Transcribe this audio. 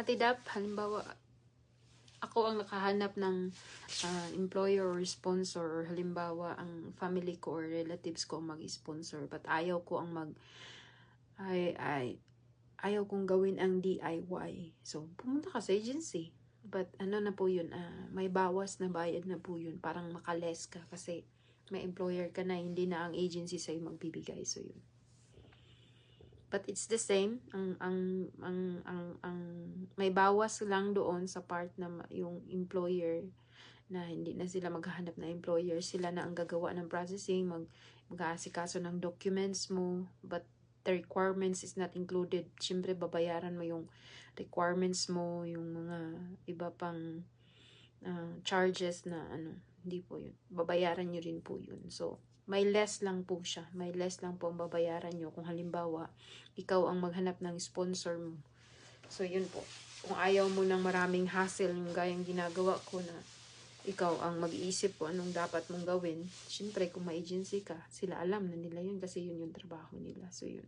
Ate Dap, halimbawa, ako ang nakahanap ng employer or sponsor, or halimbawa, ang family ko or relatives ko ang mag-sponsor, but ayaw ko ang ayaw kong gawin ang DIY. So, pumunta ka sa agency. But ano na po yun, may bawas na bayad na po yun. Parang makales ka kasi may employer ka na, hindi na ang agency sa'yo magbibigay. So, yun. But it's the same. Ang may bawas lang doon sa part na yung employer na hindi na sila maghahanap na employer. Sila na ang gagawa ng processing, mag-aasikaso ng documents mo. But the requirements is not included. Siyempre, babayaran mo yung requirements mo, yung mga iba pang charges na hindi po yun. Babayaran nyo rin po yun. So, may less lang po siya. May less lang po ang babayaran nyo kung halimbawa, ikaw ang maghanap ng sponsor mo. So, yun po. Kung ayaw mo ng maraming hassle, yung gayang ginagawa ko na ikaw ang mag-iisip kung anong dapat mong gawin, syempre kung may agency ka, sila alam na nila yun kasi yun yung trabaho nila. So, yun.